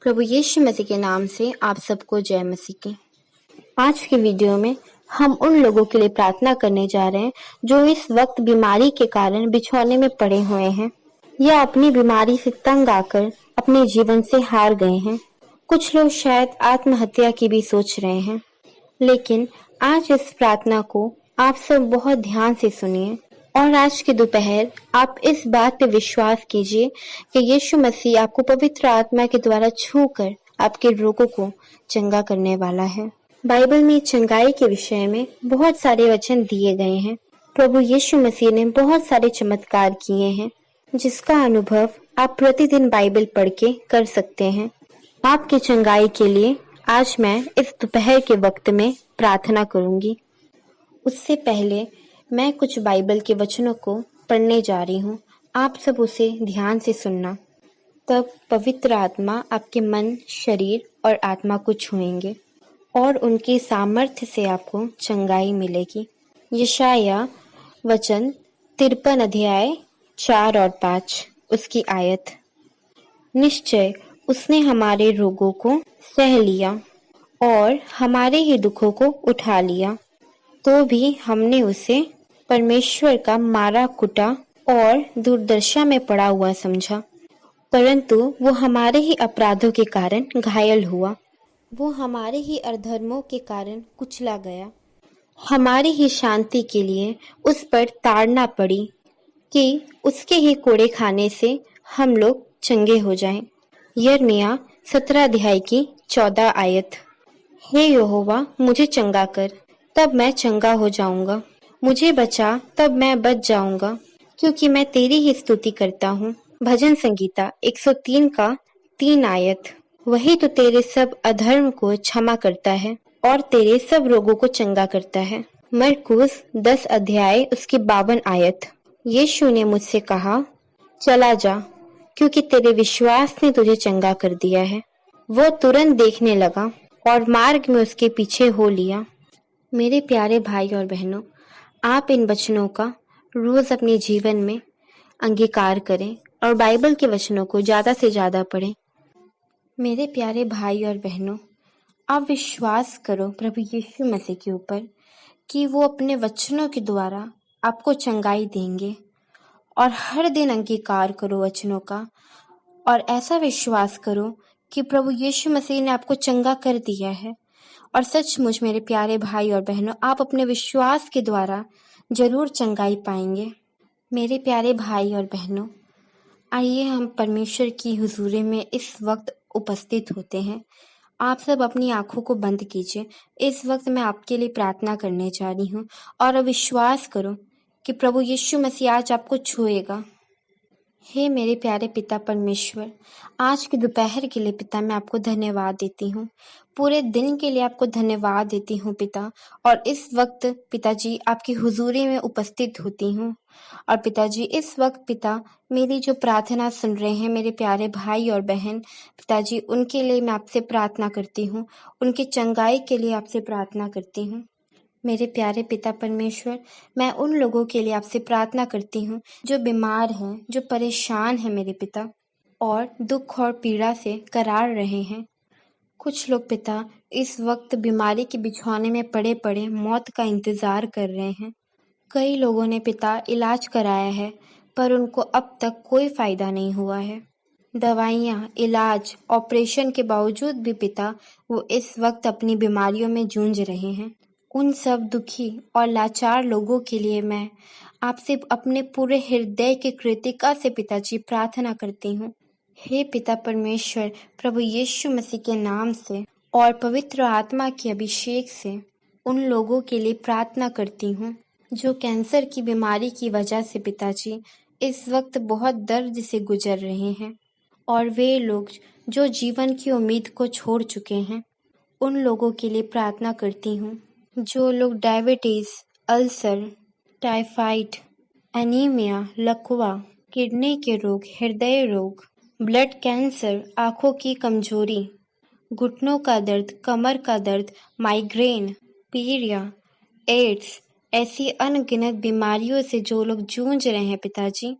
प्रभु यीशु मसीह के नाम से आप सबको जय मसीह की। आज की वीडियो में हम उन लोगों के लिए प्रार्थना करने जा रहे हैं जो इस वक्त बीमारी के कारण बिछौने में पड़े हुए हैं या अपनी बीमारी से तंग आकर अपने जीवन से हार गए हैं। कुछ लोग शायद आत्महत्या की भी सोच रहे हैं, लेकिन आज इस प्रार्थना को आप सब बहुत ध्यान से सुनिए और आज के दोपहर आप इस बात पे विश्वास कीजिए कि यीशु मसीह आपको पवित्र आत्मा के द्वारा छूकर आपके रोगों को चंगा करने वाला है। बाइबल में चंगाई के विषय में बहुत सारे वचन दिए गए हैं। प्रभु यीशु मसीह ने बहुत सारे चमत्कार किए हैं, जिसका अनुभव आप प्रतिदिन बाइबल पढ़ के कर सकते हैं। आपकी चंगाई के लिए आज मैं इस दोपहर के वक्त में प्रार्थना करूंगी। उससे पहले मैं कुछ बाइबल के वचनों को पढ़ने जा रही हूँ। आप सब उसे ध्यान से सुनना, तब पवित्र आत्मा आपके मन, शरीर और आत्मा को छुएंगे और उनके सामर्थ्य से आपको चंगाई मिलेगी। यशाया वचन 53 अध्याय 4 और 5 उसकी आयत। निश्चय उसने हमारे रोगों को सह लिया और हमारे ही दुखों को उठा लिया, तो भी हमने उसे परमेश्वर का मारा कुटा और दुर्दशा में पड़ा हुआ समझा, परंतु वो हमारे ही अपराधों के कारण घायल हुआ, वो हमारे ही अधर्मों के कारण कुचला गया। हमारी ही शांति के लिए उस पर ताड़ना पड़ी कि उसके ही कोड़े खाने से हम लोग चंगे हो जाएं। यिर्मयाह 17 अध्याय की 14 आयत। हे यहोवा, मुझे चंगा कर, तब मैं चंगा हो जाऊंगा। मुझे बचा, तब मैं बच जाऊंगा, क्योंकि मैं तेरी ही स्तुति करता हूँ। भजन संगीता 103 का 3 आयत। वही तो तेरे सब अधर्म को क्षमा करता है और तेरे सब रोगों को चंगा करता है। मरकुस 10 अध्याय उसकी 52 आयत। यीशु ने मुझसे कहा, चला जा, क्योंकि तेरे विश्वास ने तुझे चंगा कर दिया है। वो तुरंत देखने लगा और मार्ग में उसके पीछे हो लिया। मेरे प्यारे भाई और बहनों, आप इन वचनों का रोज अपने जीवन में अंगीकार करें और बाइबल के वचनों को ज्यादा से ज्यादा पढ़ें। मेरे प्यारे भाई और बहनों, आप विश्वास करो प्रभु यीशु मसीह के ऊपर कि वो अपने वचनों के द्वारा आपको चंगाई देंगे, और हर दिन अंगीकार करो वचनों का और ऐसा विश्वास करो कि प्रभु यीशु मसीह ने आपको चंगा कर दिया है। और सचमुच मेरे प्यारे भाई और बहनों, आप अपने विश्वास के द्वारा जरूर चंगाई पाएंगे। मेरे प्यारे भाई और बहनों, आइए हम परमेश्वर की हुजूरी में इस वक्त उपस्थित होते हैं। आप सब अपनी आंखों को बंद कीजिए। इस वक्त मैं आपके लिए प्रार्थना करने जा रही हूँ और विश्वास करो कि प्रभु यीशु मसीह आज आपको छुएगा। हे मेरे प्यारे पिता परमेश्वर, आज के दोपहर के लिए पिता मैं आपको धन्यवाद देती हूँ। पूरे दिन के लिए आपको धन्यवाद देती हूँ पिता। और इस वक्त पिताजी आपकी हुजूरी में उपस्थित होती हूँ। और पिताजी इस वक्त पिता मेरी जो प्रार्थना सुन रहे हैं मेरे प्यारे भाई और बहन, पिताजी उनके लिए मैं आपसे प्रार्थना करती हूँ, उनकी चंगाई के लिए आपसे प्रार्थना करती हूँ। मेरे प्यारे पिता परमेश्वर, मैं उन लोगों के लिए आपसे प्रार्थना करती हूँ जो बीमार हैं, जो परेशान हैं मेरे पिता, और दुख और पीड़ा से करार रहे हैं। कुछ लोग पिता इस वक्त बीमारी के बिछौने में पड़े पड़े मौत का इंतजार कर रहे हैं। कई लोगों ने पिता इलाज कराया है, पर उनको अब तक कोई फायदा नहीं हुआ है। दवाइयाँ, इलाज, ऑपरेशन के बावजूद भी पिता वो इस वक्त अपनी बीमारियों में जूझ रहे हैं। उन सब दुखी और लाचार लोगों के लिए मैं आपसे अपने पूरे हृदय के कृतिका से पिताजी प्रार्थना करती हूँ। हे पिता परमेश्वर, प्रभु यीशु मसीह के नाम से और पवित्र आत्मा के अभिषेक से उन लोगों के लिए प्रार्थना करती हूँ जो कैंसर की बीमारी की वजह से पिताजी इस वक्त बहुत दर्द से गुजर रहे हैं, और वे लोग जो जीवन की उम्मीद को छोड़ चुके हैं। उन लोगों के लिए प्रार्थना करती हूँ जो लोग डायबिटीज, अल्सर, टाइफाइड, एनीमिया, लकवा, किडनी के रोग, हृदय रोग, ब्लड कैंसर, आंखों की कमजोरी, घुटनों का दर्द, कमर का दर्द, माइग्रेन, पीलिया, एड्स, ऐसी अनगिनत बीमारियों से जो लोग जूझ रहे हैं पिताजी,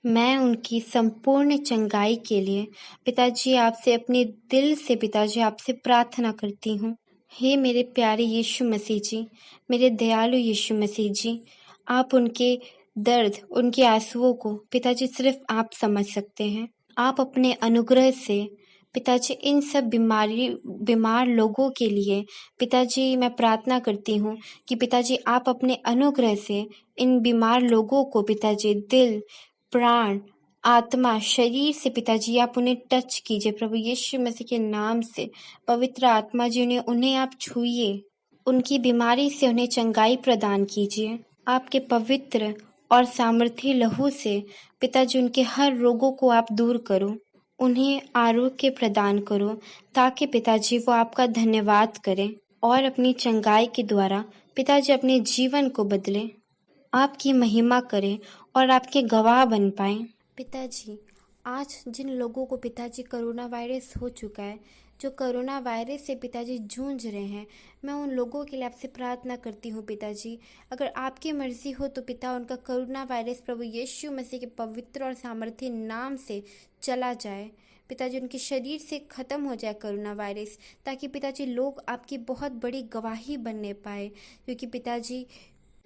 मैं उनकी संपूर्ण चंगाई के लिए पिताजी आपसे अपने दिल से पिताजी आपसे प्रार्थना करती हूँ। हे मेरे प्यारे यीशु मसीह जी, मेरे दयालु यीशु मसीह जी, आप उनके दर्द, उनके आंसुओं को पिताजी सिर्फ आप समझ सकते हैं। आप अपने अनुग्रह से पिताजी इन सब बीमार लोगों के लिए पिताजी मैं प्रार्थना करती हूँ कि पिताजी आप अपने अनुग्रह से इन बीमार लोगों को पिताजी दिल, प्राण, आत्मा, शरीर से पिताजी आप उन्हें टच कीजिए प्रभु यीशु मसीह के नाम से। पवित्र आत्मा जी उन्हें आप छूइए, उनकी बीमारी से उन्हें चंगाई प्रदान कीजिए। आपके पवित्र और सामर्थी लहू से पिताजी उनके हर रोगों को आप दूर करो, उन्हें आरोग्य प्रदान करो, ताकि पिताजी वो आपका धन्यवाद करें और अपनी चंगाई के द्वारा पिताजी अपने जीवन को बदलें, आपकी महिमा करें और आपके गवाह बन पाएं। पिताजी आज जिन लोगों को पिताजी कोरोना वायरस हो चुका है, जो कोरोना वायरस से पिताजी जूझ रहे हैं, मैं उन लोगों के लिए आपसे प्रार्थना करती हूँ पिताजी, अगर आपकी मर्जी हो तो पिता उनका कोरोना वायरस प्रभु यीशु मसीह के पवित्र और सामर्थ्य नाम से चला जाए। पिताजी उनके शरीर से ख़त्म हो जाए कोरोना वायरस, ताकि पिताजी लोग आपकी बहुत बड़ी गवाही बनने पाए, क्योंकि पिताजी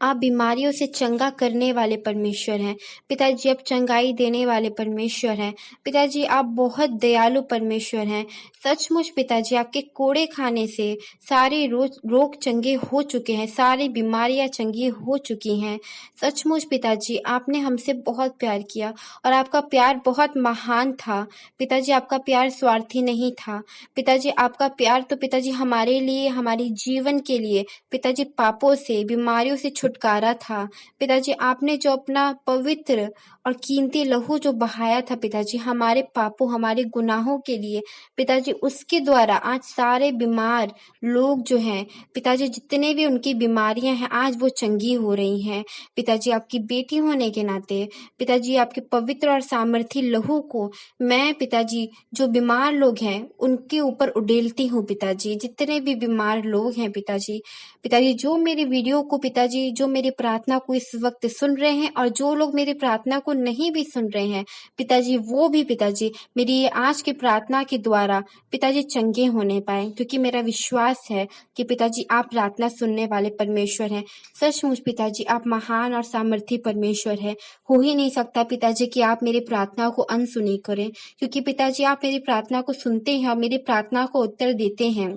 आप बीमारियों से चंगा करने वाले परमेश्वर हैं। पिताजी आप चंगाई देने वाले परमेश्वर हैं। पिताजी आप बहुत दयालु परमेश्वर हैं। सचमुच पिताजी आपके कोड़े खाने से सारे रोग चंगे हो चुके हैं, सारी बीमारियां चंगी हो चुकी हैं। सचमुच पिताजी आपने हमसे बहुत प्यार किया और आपका प्यार बहुत महान था। पिताजी आपका प्यार स्वार्थी नहीं था। पिताजी आपका प्यार तो पिताजी हमारे लिए, हमारे जीवन के लिए पिताजी पापों से, बीमारियों से छुटकारा था। पिताजी आपने जो अपना पवित्र और कीमती लहू जो बहाया था पिताजी हमारे पापों, हमारे गुनाहों के लिए, पिताजी उसके द्वारा आज सारे बीमार लोग जो हैं पिताजी, जितने भी उनकी बीमारियां हैं आज वो चंगी हो रही हैं। पिताजी आपकी बेटी होने के नाते पिताजी आपके पवित्र और सामर्थी लहू को मैं पिताजी जो बीमार लोग हैं उनके ऊपर उड़ेलती हूँ पिताजी, जितने भी बीमार लोग हैं पिताजी जो मेरी वीडियो को पिताजी, जो मेरी प्रार्थना को इस वक्त सुन रहे हैं और जो लोग मेरी प्रार्थना को नहीं भी सुन रहे हैं पिताजी, वो भी पिताजी मेरी ये आज की प्रार्थना के द्वारा पिताजी चंगे होने पाए, क्योंकि मेरा विश्वास है कि पिताजी आप प्रार्थना सुनने वाले परमेश्वर हैं। सचमुच पिताजी आप महान और सामर्थी परमेश्वर है। हो ही नहीं सकता पिताजी कि आप मेरी प्रार्थना को अनसुनी करें, क्योंकि पिताजी आप मेरी प्रार्थना को सुनते हैं और मेरी प्रार्थना को उत्तर देते हैं।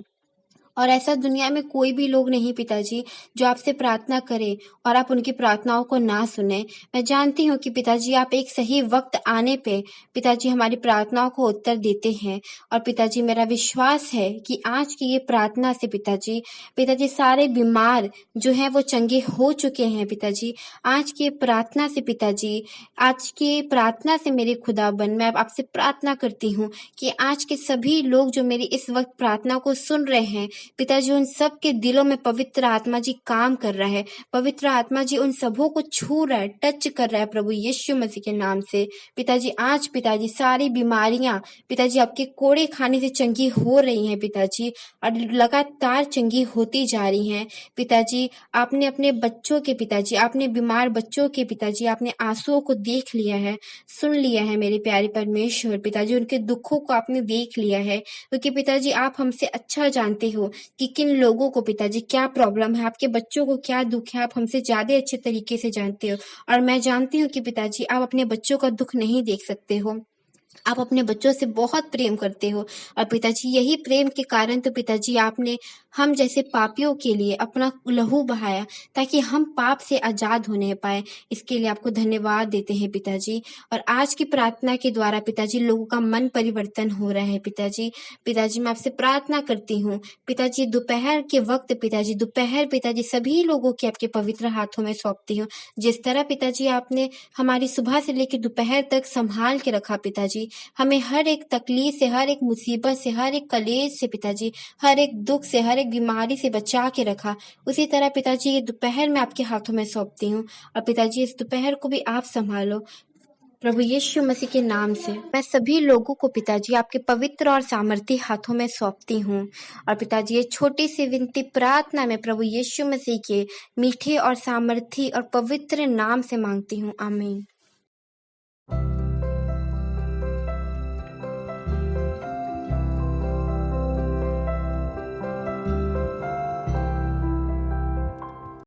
और ऐसा दुनिया में कोई भी लोग नहीं पिताजी जो आपसे प्रार्थना करे और आप उनकी प्रार्थनाओं को ना सुने। मैं जानती हूँ कि पिताजी आप एक सही वक्त आने पे पिताजी हमारी प्रार्थनाओं को उत्तर देते हैं। और पिताजी मेरा विश्वास है कि आज की ये प्रार्थना से पिताजी सारे बीमार जो हैं वो चंगे हो चुके हैं पिताजी। आज की प्रार्थना से पिताजी, आज की प्रार्थना से मेरे खुदाबंद, मैं आपसे प्रार्थना करती हूँ कि आज के सभी लोग जो मेरी इस वक्त प्रार्थना को सुन रहे हैं पिताजी, उन सब के दिलों में पवित्र आत्मा जी काम कर रहा है। पवित्र आत्मा जी उन सबों को छू रहा है, टच कर रहा है प्रभु यीशु मसीह के नाम से। पिताजी आज पिताजी सारी बीमारियां पिताजी आपके कोड़े खाने से चंगी हो रही हैं पिताजी, और लगातार चंगी होती जा रही हैं पिताजी। आपने अपने बच्चों के पिताजी, आपने बीमार बच्चों के पिताजी, आपने आंसुओं को देख लिया है, सुन लिया है मेरे प्यारे परमेश्वर पिताजी, उनके दुखों को आपने देख लिया है, क्योंकि पिताजी आप हमसे अच्छा जानते हो कि किन लोगों को पिताजी क्या प्रॉब्लम है, आपके बच्चों को क्या दुख है, आप हमसे ज्यादा अच्छे तरीके से जानते हो। और मैं जानती हूँ कि पिताजी आप अपने बच्चों का दुख नहीं देख सकते हो, आप अपने बच्चों से बहुत प्रेम करते हो। और पिताजी यही प्रेम के कारण तो पिताजी आपने हम जैसे पापियों के लिए अपना लहू बहाया, ताकि हम पाप से आजाद होने पाए। इसके लिए आपको धन्यवाद देते हैं पिताजी। और आज की प्रार्थना के द्वारा पिताजी लोगों का मन परिवर्तन हो रहा है पिताजी मैं आपसे प्रार्थना करती हूँ पिताजी, दोपहर के वक्त पिताजी सभी लोगों के आपके पवित्र हाथों में सौंपती हूँ। जिस तरह पिताजी आपने हमारी सुबह से लेकर दोपहर तक संभाल के रखा पिताजी, हमें हर एक तकलीफ से, हर एक मुसीबत से, हर एक कलेश से पिताजी, हर एक दुख से, हर एक बीमारी से बचा के रखा, उसी तरह पिताजी ये दोपहर में आपके हाथों में सौंपती हूँ। और पिताजी इस दोपहर को भी आप संभालो प्रभु यीशु मसीह के नाम से। मैं सभी लोगों को पिताजी आपके पवित्र और सामर्थी हाथों में सौंपती हूँ। और पिताजी ये छोटी सी विनती प्रार्थना में प्रभु यीशु मसीह के मीठे और सामर्थी और पवित्र नाम से मांगती हूँ, आमीन।